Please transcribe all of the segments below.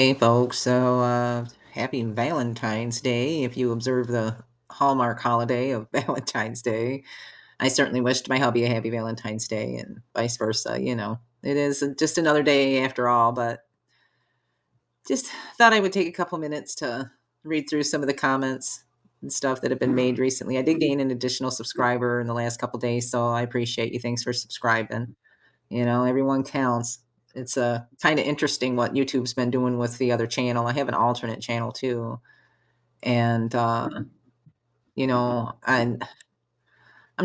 Hey folks, happy Valentine's Day if you observe the Hallmark holiday of Valentine's Day. I certainly wished my hubby a happy Valentine's Day and vice versa. It is just another day after all, but just thought I would take a couple minutes to read through some of the comments and stuff that have been made recently. I did gain an additional subscriber in the last couple days, so I appreciate you. Thanks for subscribing. Everyone counts. It's kind of interesting what YouTube's been doing with the other channel. I have an alternate channel too, and I'm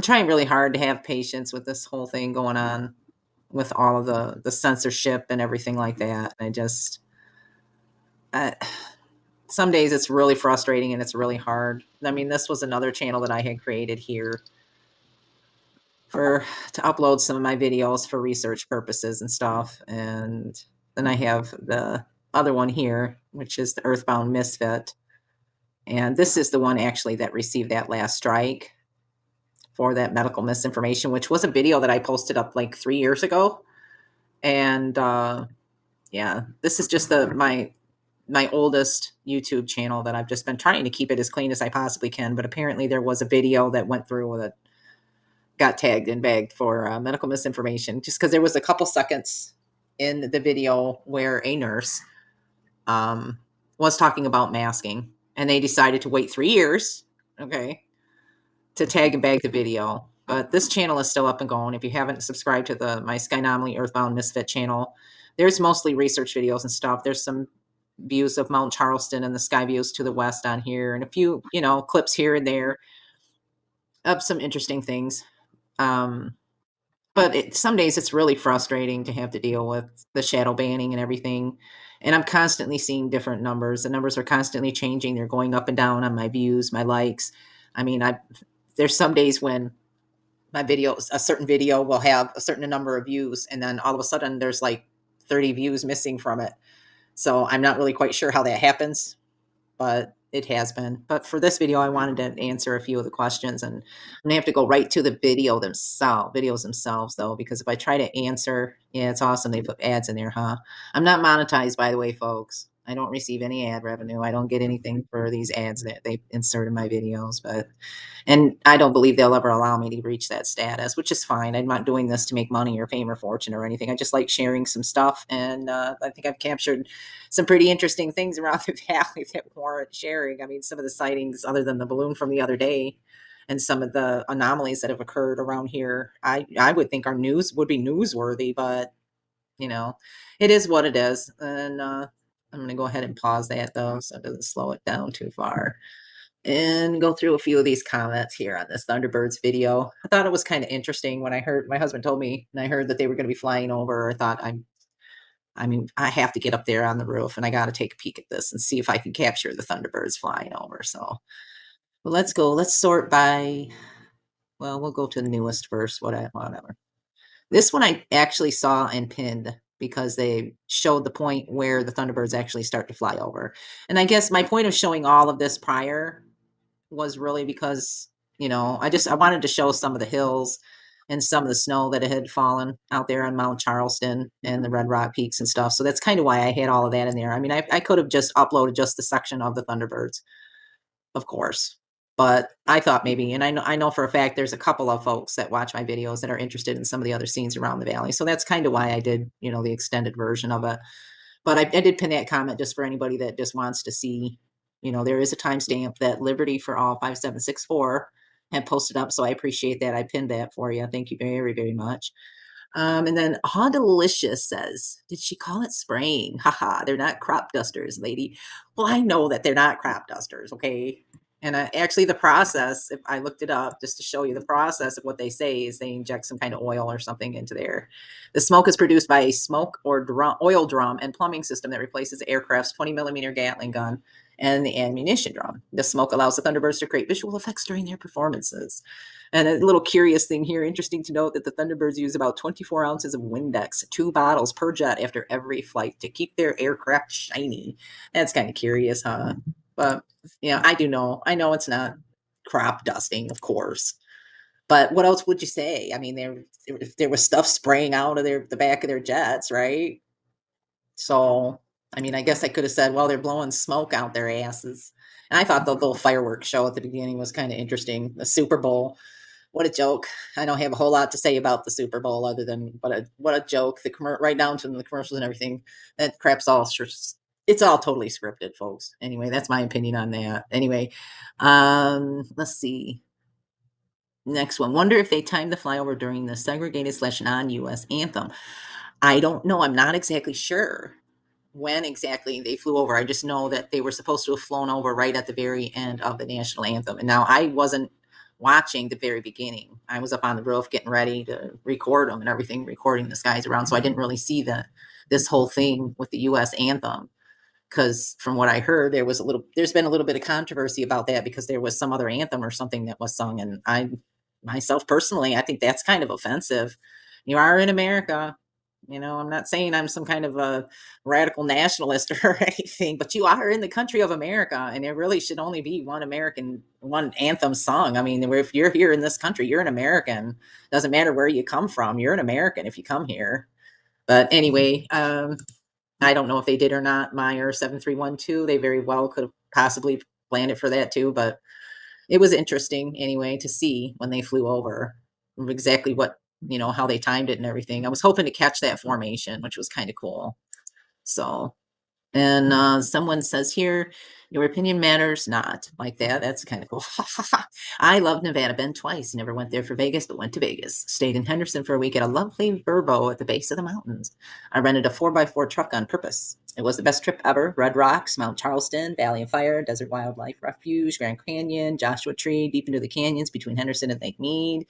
trying really hard to have patience with this whole thing going on with all of the censorship and everything like that. I, some days it's really frustrating and it's really hard. I mean, this was another channel that I had created here for to upload some of my videos for research purposes and stuff. And then I have the other one here, which is the Earthbound Misfit. And this is the one actually that received that last strike for that medical misinformation, which was a video that I posted up like 3 years ago. And yeah, this is just my oldest YouTube channel that I've just been trying to keep it as clean as I possibly can. But apparently there was a video that went through with it, got tagged and bagged for medical misinformation just because there was a couple seconds in the video where a nurse um, was talking about masking, and they decided to wait 3 years, okay, to tag and bag the video. But this channel is still up and going. If you haven't subscribed to the my Skynomaly Earthbound Misfit channel, there's mostly research videos and stuff. There's some views of Mount Charleston and the sky views to the west on here, and a few, clips here and there of some interesting things. Um, But some days it's really frustrating to have to deal with the shadow banning and everything, and I'm constantly seeing different numbers. The numbers are constantly changing. They're going up and down on my views, my likes. I mean, I there's some days when a certain video will have a certain number of views, and then all of a sudden there's like 30 views missing from it. So I'm not really quite sure how that happens, but it has been. But for this video, I wanted to answer a few of the questions, and I'm gonna have to go right to the videos themselves, though, because if I try to answer, yeah, it's awesome. They put ads in there, huh? I'm not monetized, by the way, folks. I don't receive any ad revenue. I don't get anything for these ads that they insert in my videos, but and I don't believe they'll ever allow me to reach that status, which is fine. I'm not doing this to make money or fame or fortune or anything. I just like sharing some stuff, and I think I've captured some pretty interesting things around the valley that warrant sharing. I mean, some of the sightings, other than the balloon from the other day, and some of the anomalies that have occurred around here, I would think our news would be newsworthy, but you know, it is what it is. And I'm going to go ahead and pause that though, so it doesn't slow it down too far and go through a few of these comments here on this Thunderbirds video. I thought it was kind of interesting when I heard my husband told me and I heard that they were going to be flying over. I mean, I have to get up there on the roof and I got to take a peek at this and see if I can capture the Thunderbirds flying over. So, but let's go. Let's sort by, well, we'll go to the newest first, whatever. This one I actually saw and pinned because they showed the point where the Thunderbirds actually start to fly over. And I guess my point of showing all of this prior was really because, I wanted to show some of the hills and some of the snow that had fallen out there on Mount Charleston and the Red Rock Peaks and stuff. So that's kind of why I had all of that in there. I mean, I could have just uploaded just the section of the Thunderbirds, of course. But I thought maybe, and I know for a fact there's a couple of folks that watch my videos that are interested in some of the other scenes around the valley. So that's kind of why I did, the extended version of it. But I did pin that comment just for anybody that just wants to see, there is a timestamp that Liberty for All 5764 had posted up. So I appreciate that. I pinned that for you. Thank you very, very much. And then Delicious says, did she call it spraying? Haha, they're not crop dusters, lady. Well, I know that they're not crop dusters, okay? And actually, the process, if I looked it up just to show you the process of what they say, is they inject some kind of oil or something into there. The smoke is produced by a smoke or oil drum and plumbing system that replaces the aircraft's 20 millimeter Gatling gun and the ammunition drum. The smoke allows the Thunderbirds to create visual effects during their performances. And a little curious thing here, interesting to note that the Thunderbirds use about 24 ounces of Windex, 2 bottles per jet after every flight to keep their aircraft shiny. That's kind of curious, huh? But yeah, I do know. I know it's not crop dusting, of course. But what else would you say? I mean, there was stuff spraying out of the back of their jets, right? So I mean, I guess I could have said, well, they're blowing smoke out their asses. And I thought the little fireworks show at the beginning was kind of interesting. The Super Bowl, what a joke. I don't have a whole lot to say about the Super Bowl other than what a joke. Right down to the commercials and everything. That crap's all it's all totally scripted, folks. Anyway, that's my opinion on that. Anyway, let's see. Next one. Wonder if they timed the flyover during the segregated slash non-US anthem. I don't know. I'm not exactly sure when exactly they flew over. I just know that they were supposed to have flown over right at the very end of the national anthem. And now I wasn't watching the very beginning. I was up on the roof getting ready to record them and everything, recording the skies around. So I didn't really see this whole thing with the US anthem. Because from what I heard, there's been a little bit of controversy about that because there was some other anthem or something that was sung. And I, myself personally, I think that's kind of offensive. You are in America. I'm not saying I'm some kind of a radical nationalist or anything, but you are in the country of America, and there really should only be one anthem sung. I mean, if you're here in this country, you're an American. Doesn't matter where you come from, you're an American if you come here. But anyway, I don't know if they did or not. Meyer 7312, they very well could have possibly planned it for that too, but it was interesting anyway to see when they flew over exactly how they timed it and everything. I was hoping to catch that formation, which was kind of cool. So, and someone says here, your opinion matters not, like that. That's kind of cool. I love Nevada. Been twice. Never went there for Vegas, but went to Vegas. Stayed in Henderson for a week at a lovely Verbo at the base of the mountains. I rented a 4x4 truck on purpose. It was the best trip ever. Red Rocks, Mount Charleston, Valley of Fire, Desert Wildlife Refuge, Grand Canyon, Joshua Tree, deep into the canyons between Henderson and Lake Mead.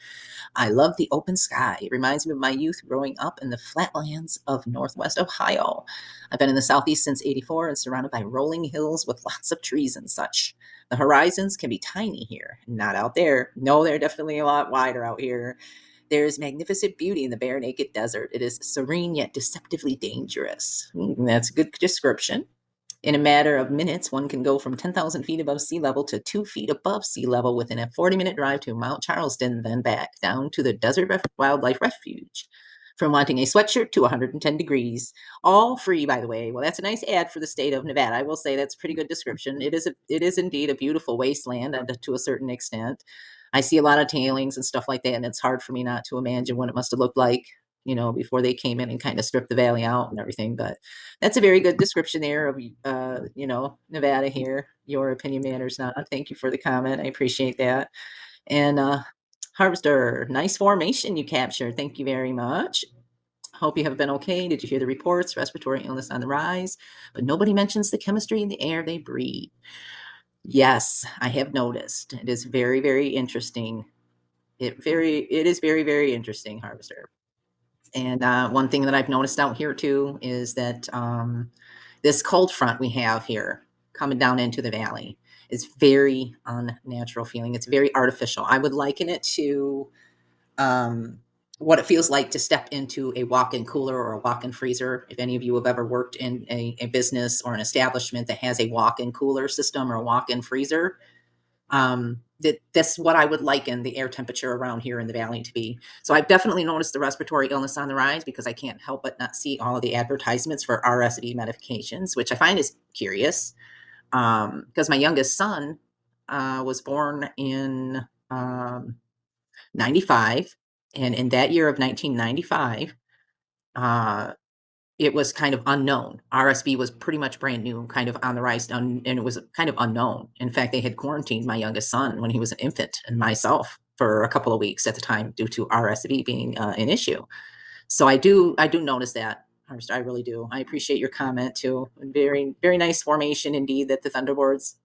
I love the open sky. It reminds me of my youth growing up in the flatlands of Northwest Ohio. I've been in the Southeast since '84 and surrounded by rolling hills with lots of trees and such. The horizons can be tiny here, not out there. No, they're definitely a lot wider out here. There is magnificent beauty in the bare naked desert. It is serene yet deceptively dangerous. That's a good description. In a matter of minutes, one can go from 10,000 feet above sea level to 2 feet above sea level within a 40-minute drive to Mount Charleston, then back down to the Desert Wildlife Refuge. From wanting a sweatshirt to 110 degrees. All free, by the way. Well, that's a nice ad for the state of Nevada. I will say that's a pretty good description. It is indeed a beautiful wasteland to a certain extent. I see a lot of tailings and stuff like that, and it's hard for me not to imagine what it must have looked like, before they came in and kind of stripped the valley out and everything. But that's a very good description there of, Nevada here. Your opinion matters not. Thank you for the comment. I appreciate that. And Harvester, nice formation you captured. Thank you very much. Hope you have been okay. Did you hear the reports? Respiratory illness on the rise, but nobody mentions the chemistry in the air they breathe. Yes, I have noticed. It is very, very interesting. It is very, very interesting, Harvester. And one thing that I've noticed out here too is that this cold front we have here coming down into the valley is very unnatural feeling. It's very artificial. I would liken it to um, what it feels like to step into a walk-in cooler or a walk-in freezer. If any of you have ever worked in a business or an establishment that has a walk-in cooler system or a walk-in freezer, that's what I would liken the air temperature around here in the valley to be. So I've definitely noticed the respiratory illness on the rise because I can't help but not see all of the advertisements for RSV medications, which I find is curious. Because my youngest son was born in 95, and in that year of 1995, uh, it was kind of unknown. RSV was pretty much brand new, kind of on the rise, and it was kind of unknown. In fact, they had quarantined my youngest son when he was an infant and myself for a couple of weeks at the time due to RSV being an issue. So I do notice that. I really do. I appreciate your comment too. Very very nice formation indeed that the Thunderbirds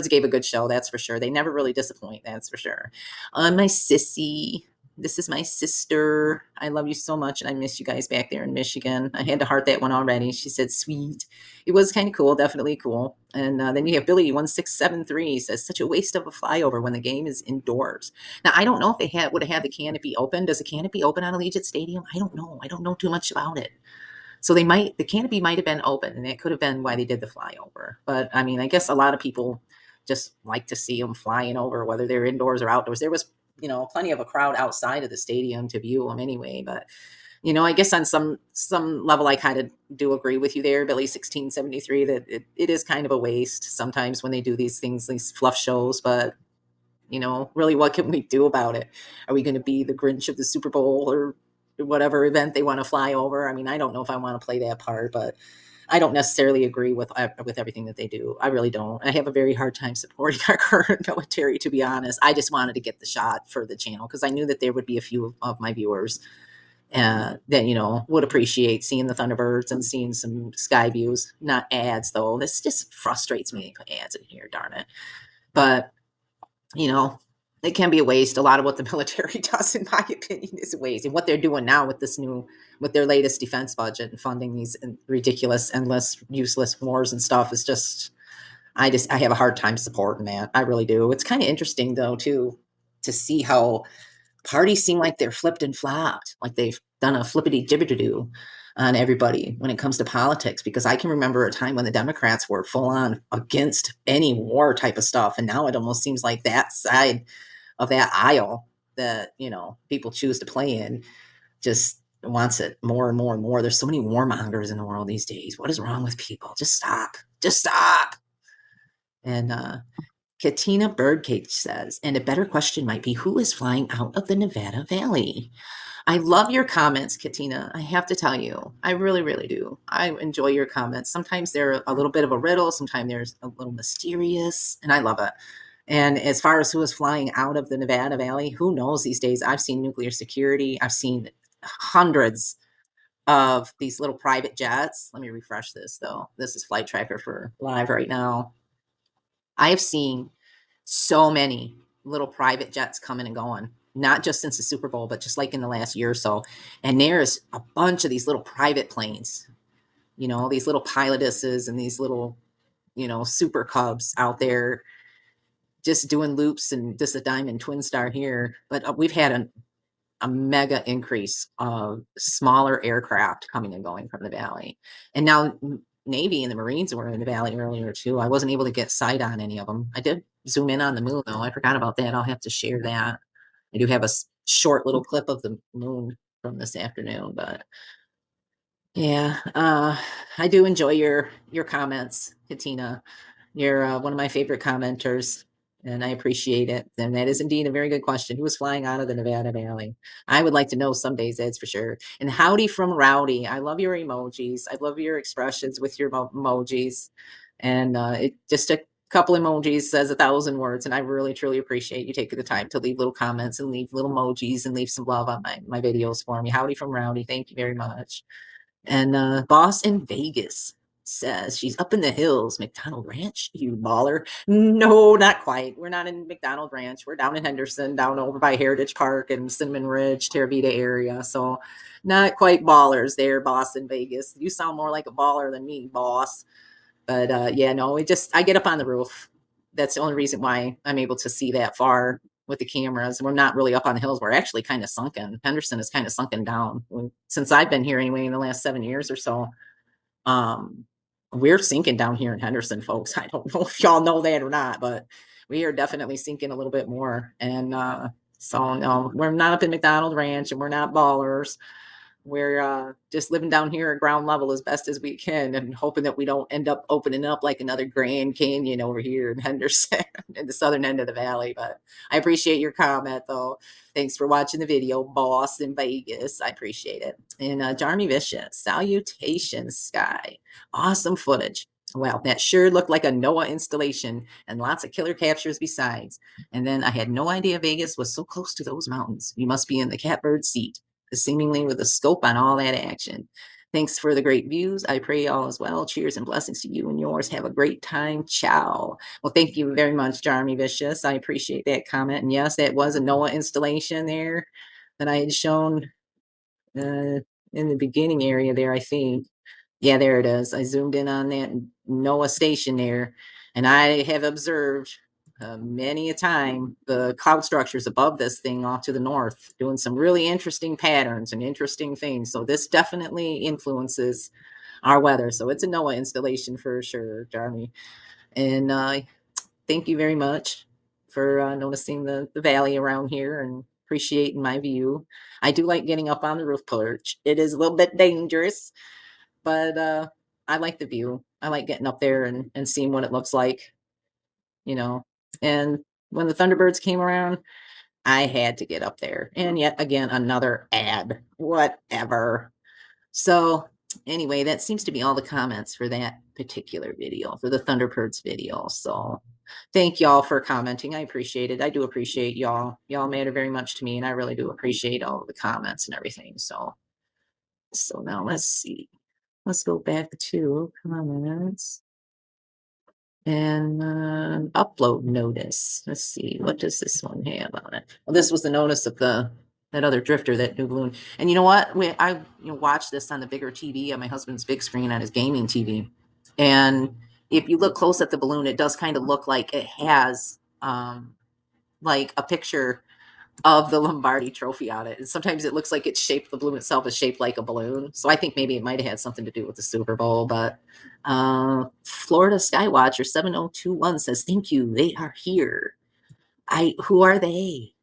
gave a good show, that's for sure. They never really disappoint, that's for sure. My sissy, this is my sister. I love you so much, and I miss you guys back there in Michigan. I had to heart that one already. She said, sweet. It was kind of cool, definitely cool. And then you have Billy1673 says, such a waste of a flyover when the game is indoors. Now, I don't know if they would have had the canopy open. Does the canopy open on Allegiant Stadium? I don't know. I don't know too much about it. So the canopy might have been open, and that could have been why they did the flyover. But I mean, I guess a lot of people just like to see them flying over, whether they're indoors or outdoors. There was, plenty of a crowd outside of the stadium to view them anyway. But I guess on some level, I kind of do agree with you there, Billy 1673, that it is kind of a waste sometimes when they do these things, these fluff shows. But really, what can we do about it? Are we going to be the Grinch of the Super Bowl or whatever event they want to fly over? I mean, I don't know if I want to play that part, but I don't necessarily agree with everything that they do. I really don't. I have a very hard time supporting our current military, to be honest. I just wanted to get the shot for the channel because I knew that there would be a few of my viewers that would appreciate seeing the Thunderbirds and seeing some sky views, not ads though. This just frustrates me. They put ads in here, darn it. But you know, it can be a waste. A lot of what the military does, in my opinion, is a waste. And what they're doing now with with their latest defense budget and funding these ridiculous, endless, useless wars and stuff is just, I have a hard time supporting that. I really do. It's kind of interesting though, too, to see how parties seem like they're flipped and flopped, like they've done a flippity jibbity on everybody when it comes to politics. Because I can remember a time when the Democrats were full on against any war type of stuff, and now it almost seems like that side of that aisle that people choose to play in just wants it more and more and more. There's so many warmongers in the world these days. What is wrong with people? Just stop. Just stop. And Katina Birdcage says, and a better question might be, who is flying out of the Nevada Valley? I love your comments, Katina. I have to tell you, I really, really do. I enjoy your comments. Sometimes they're a little bit of a riddle, sometimes they're a little mysterious, and I love it. And as far as who is flying out of the Nevada Valley, who knows these days? I've seen nuclear security, I've seen hundreds of these little private jets. Let me refresh this though. This is Flight Tracker for live right now. I have seen so many little private jets coming and going, not just since the Super Bowl, but just like in the last year or so. And there's a bunch of these little private planes, these little pilotuses and these little, super cubs out there just doing loops, and just a Diamond Twin Star here. But we've had a mega increase of smaller aircraft coming and going from the valley. And now Navy and the Marines were in the valley earlier too. I wasn't able to get sight on any of them. I did zoom in on the moon though. I forgot about that. I'll have to share that. I do have a short little clip of the moon from this afternoon, but yeah, I do enjoy your comments, Katina. You're one of my favorite commenters, and I appreciate it. And that is indeed a very good question. Who is flying out of the Nevada Valley? I would like to know some days, that's for sure. And howdy from Rowdy. I love your emojis. I love your expressions with your emojis. And it just a couple emojis says 1,000 words, and I really truly appreciate you taking the time to leave little comments and leave little emojis and leave some love on my videos for me. Howdy from Rowdy. Thank you very much. And Boss in Vegas says she's up in the hills, McDonald Ranch, you baller. No, not quite. We're not in McDonald Ranch. We're down in Henderson, down over by Heritage Park and Cinnamon Ridge, Terra Vita area. So not quite ballers there, Boss in Vegas. You sound more like a baller than me, boss. But yeah, no, I get up on the roof. That's the only reason why I'm able to see that far with the cameras. We're not really up on the hills. We're actually kind of sunken. Henderson is kind of sunken down. Since I've been here anyway in the last 7 years or so. Um, we're sinking down here in Henderson, folks. I don't know if y'all know that or not, but we are definitely sinking a little bit more. And so no, we're not up in McDonald Ranch and we're not ballers. We're just living down here at ground level as best as we can and hoping that we don't end up opening up like another Grand Canyon over here in Henderson in the southern end of the valley. But I appreciate your comment, though. Thanks for watching the video, boss in Vegas. I appreciate it. And Jarmy Vicious, salutations, Sky. Awesome footage. Well, that sure looked like a NOAA installation and lots of killer captures besides. And then I had no idea Vegas was so close to those mountains. You must be in the catbird seat, seemingly with a scope on all that action. Thanks for the great views. I pray all as well. Cheers and blessings to you and yours. Have a great time. Ciao. Well, thank you very much, Jarmy Vicious. I appreciate that comment. And yes, that was a NOAA installation there that I had shown in the beginning area there, I think. Yeah, there it is. I zoomed in on that NOAA station there, and I have observed many a time the cloud structures above this thing off to the north doing some really interesting patterns and interesting things. So this definitely influences our weather. So it's a NOAA installation for sure, Jeremy. And thank you very much for noticing the valley around here and appreciating my view. I do like getting up on the roof porch. It is a little bit dangerous, but I like the view. I like getting up there and seeing what it looks like, you know. And when the Thunderbirds came around, I had to get up there. And yet again, another ad. Whatever. So anyway, that seems to be all the comments for that particular video, for the Thunderbirds video. So thank y'all for commenting. I appreciate it. I do appreciate y'all. Y'all matter very much to me, and I really do appreciate all of the comments and everything. So now let's see. Let's go back to comments and upload notice. Let's see, what does this one have on it? Well, this was the notice of that other drifter, that new balloon. And you know what? I watched this on the bigger TV on my husband's big screen on his gaming TV. And if you look close at the balloon, it does kind of look like it has like a picture of the Lombardi trophy on it. And sometimes it looks like it's shaped, the balloon itself is shaped like a balloon. So I think maybe it might have had something to do with the Super Bowl. But Florida Skywatcher 7021 says, thank you. They are here. Who are they?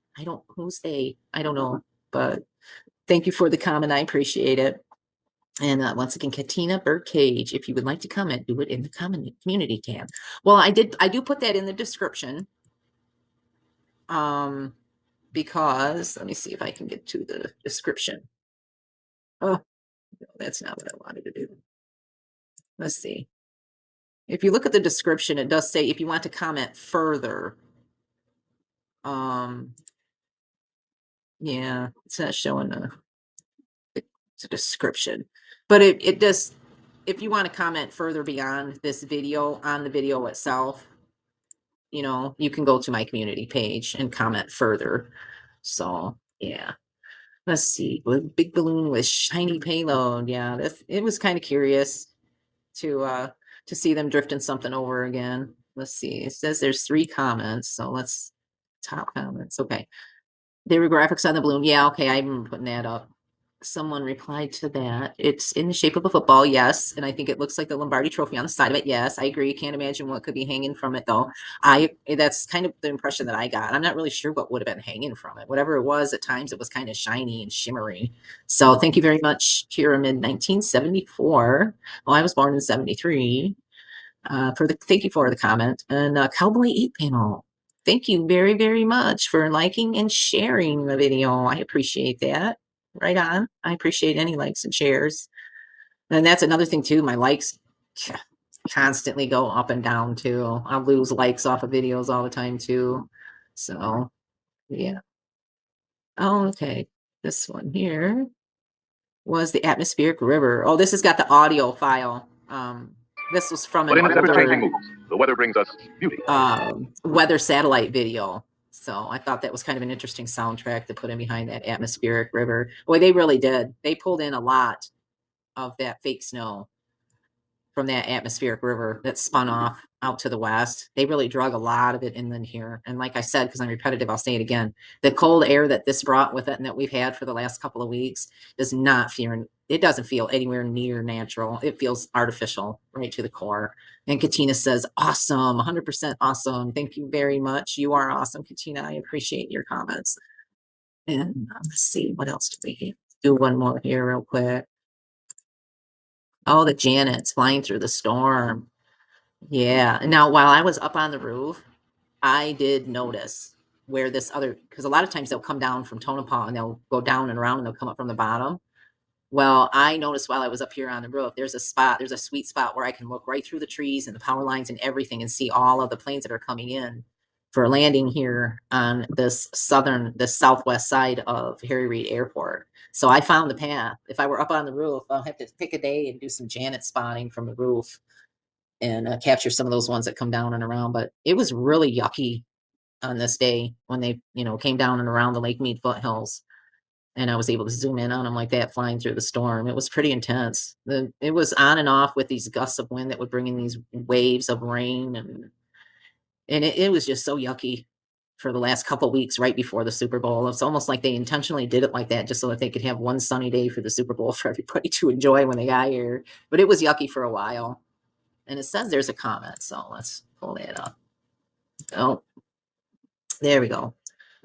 Who's they? I don't know. But thank you for the comment. I appreciate it. And once again, Katina Birdcage, if you would like to comment, do it in the community tab. Well, I do put that in the description. Because let me see if I can get to the description. Oh, no, that's not what I wanted to do. Let's see. If you look at the description, it does say if you want to comment further. Yeah, it's not showing the description, but it does. If you want to comment further beyond this video on the video itself, you can go to my community page and comment further. So yeah. Let's see. Big balloon with shiny payload. Yeah, it was kind of curious to see them drifting something over again. Let's see. It says there's 3 comments, so let's top comments. Okay. There were graphics on the balloon. Yeah, okay, I remember putting that up. Someone replied to that. It's in the shape of a football, yes, and I think it looks like the Lombardi trophy on the side of it. Yes, I agree. Can't imagine what could be hanging from it though. That's kind of the impression that I got. I'm not really sure what would have been hanging from it. Whatever it was, at times it was kind of shiny and shimmery. So thank you very much, Pyramid 1974. Well, I was born in 73. Thank you for the comment. And Cowboy 8 Panel. Thank you very, very much for liking and sharing the video. I appreciate that. Right on. I appreciate any likes and shares. And that's another thing too. My likes constantly go up and down too. I'll lose likes off of videos all the time too. So yeah. Oh, okay. This one here was the atmospheric river. Oh, this has got the audio file. This was from an older the weather brings us beauty. Weather satellite video. So I thought that was kind of an interesting soundtrack to put in behind that atmospheric river. Boy, they really did. They pulled in a lot of that fake snow from that atmospheric river that spun off out to the west. They really drug a lot of it inland here. And like I said, because I'm repetitive, I'll say it again. The cold air that this brought with it and that we've had for the last couple of weeks it doesn't feel anywhere near natural. It feels artificial right to the core. And Katina says, awesome, 100% awesome. Thank you very much. You are awesome, Katina. I appreciate your comments. And let's see, what else do we do? One more here real quick. Oh, the Janets flying through the storm. Yeah. Now, while I was up on the roof, I did notice where because a lot of times they'll come down from Tonopah and they'll go down and around and they'll come up from the bottom. Well, I noticed while I was up here on the roof, there's a sweet spot where I can look right through the trees and the power lines and everything and see all of the planes that are coming in for landing here on this southwest side of Harry Reid Airport. So I found the path. If I were up on the roof, I'll have to pick a day and do some Janet spotting from the roof and capture some of those ones that come down and around. But it was really yucky on this day when they, came down and around the Lake Mead foothills. And I was able to zoom in on them like that, flying through the storm. It was pretty intense. It was on and off with these gusts of wind that would bring in these waves of rain, and it was just so yucky for the last couple weeks right before the Super Bowl. It's almost like they intentionally did it like that just so that they could have one sunny day for the Super Bowl for everybody to enjoy when they got here. But it was yucky for a while. And it says there's a comment, so let's pull that up. Oh, there we go.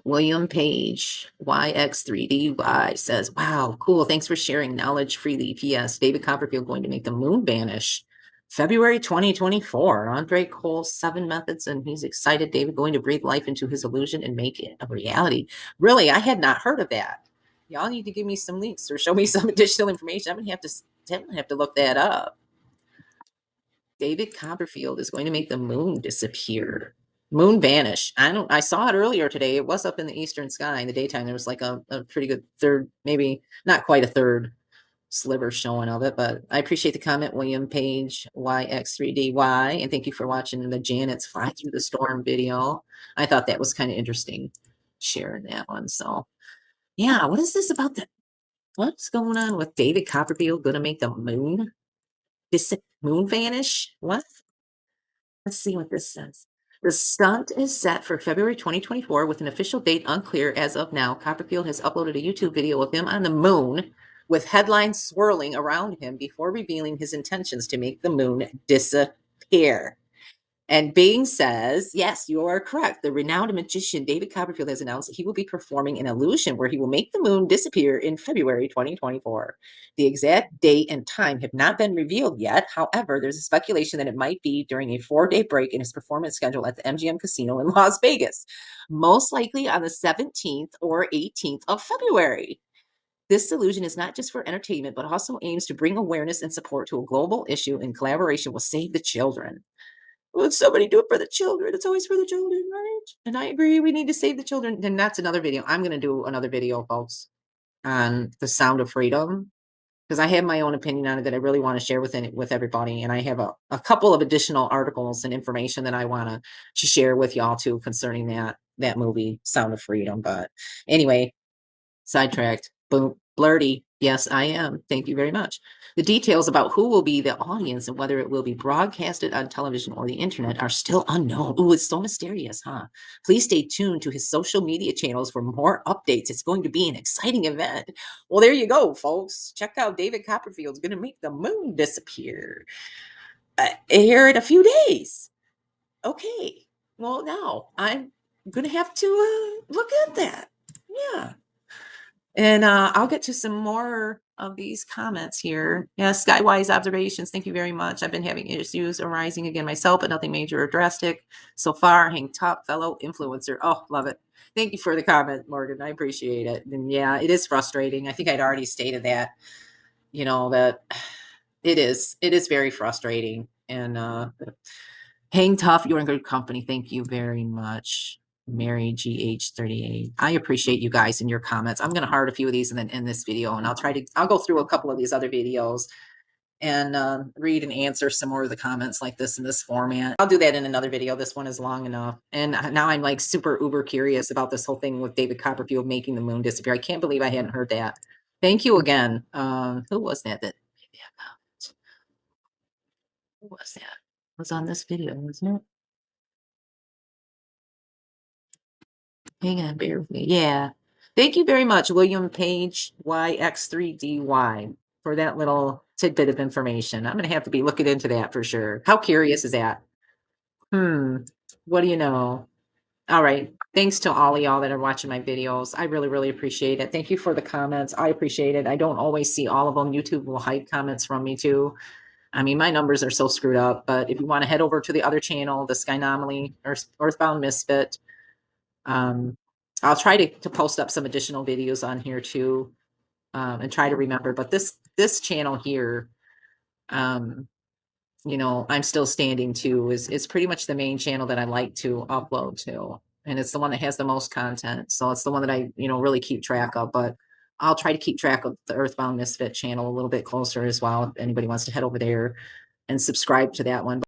William Page, YX3DY says, wow, cool. Thanks for sharing knowledge freely. P.S. David Copperfield going to make the moon vanish. February 2024. Andre Cole, 7 methods, and he's excited. David going to breathe life into his illusion and make it a reality. Really, I had not heard of that. Y'all need to give me some links or show me some additional information. I'm gonna have to look that up. David Copperfield is going to make the moon disappear. Moon vanish. I saw it earlier today. It was up in the eastern sky in the daytime. There was like a pretty good third, maybe not quite a third sliver showing of it, but I appreciate the comment, William Page YX3DY, and thank you for watching the Janet's Fly Through the Storm video. I thought that was kind of interesting sharing that one. So yeah, what is this about what's going on with David Copperfield gonna make the moon vanish? What? Let's see what this says. The stunt is set for February 2024 with an official date unclear as of now. Copperfield has uploaded a YouTube video of him on the moon with headlines swirling around him before revealing his intentions to make the moon disappear. And Bing says, yes, you are correct. The renowned magician David Copperfield has announced that he will be performing an illusion where he will make the moon disappear in February 2024. The exact date and time have not been revealed yet. However, there's a speculation that it might be during a 4-day break in his performance schedule at the MGM Casino in Las Vegas, most likely on the 17th or 18th of February. This illusion is not just for entertainment, but also aims to bring awareness and support to a global issue in collaboration with Save the Children. Would somebody do it for the children? It's always for the children, right? And I agree, we need to save the children. Then that's another video. I'm going to do another video, folks, on the Sound of Freedom because I have my own opinion on it that I really want to share with everybody. And I have a couple of additional articles and information that I want to share with y'all too concerning that movie, Sound of Freedom. But anyway, sidetracked. Boom. Blurty. Yes, I am. Thank you very much. The details about who will be the audience and whether it will be broadcasted on television or the internet are still unknown. Ooh, it's so mysterious, huh? Please stay tuned to his social media channels for more updates. It's going to be an exciting event. Well, there you go, folks. Check out David Copperfield's going to make the moon disappear here in a few days. Okay. Well, now I'm going to have to look at that. Yeah. And I'll get to some more of these comments here. Yeah, Skywise observations. Thank you very much. I've been having issues arising again myself, but nothing major or drastic so far. Hang top fellow influencer. Oh, love it. Thank you for the comment, Morgan. I appreciate it. And yeah, it is frustrating. I think I'd already stated that, that it is very frustrating. And hang tough. You're in good company. Thank you very much. Mary GH38. I appreciate you guys and your comments. I'm going to heart a few of these and then end this video, and I'll go through a couple of these other videos and read and answer some more of the comments like this in this format. I'll do that in another video. This one is long enough. And now I'm like super uber curious about this whole thing with David Copperfield making the moon disappear. I can't believe I hadn't heard that. Thank you again. Who was that made that comment? Who was that? It was on this video, wasn't it? Hang on, bear with me. Yeah. Thank you very much, William Page YX3DY, for that little tidbit of information. I'm going to have to be looking into that for sure. How curious is that? What do you know? All right. Thanks to all of y'all that are watching my videos. I really, really appreciate it. Thank you for the comments. I appreciate it. I don't always see all of them. YouTube will hide comments from me too. I mean, my numbers are so screwed up, but if you want to head over to the other channel, the Skynomaly or Earthbound Misfit, I'll try to post up some additional videos on here too, and try to remember. But this channel here, I'm still standing to is pretty much the main channel that I like to upload to, and it's the one that has the most content. So it's the one that I really keep track of. But I'll try to keep track of the Earthbound Misfit channel a little bit closer as well. If anybody wants to head over there and subscribe to that one.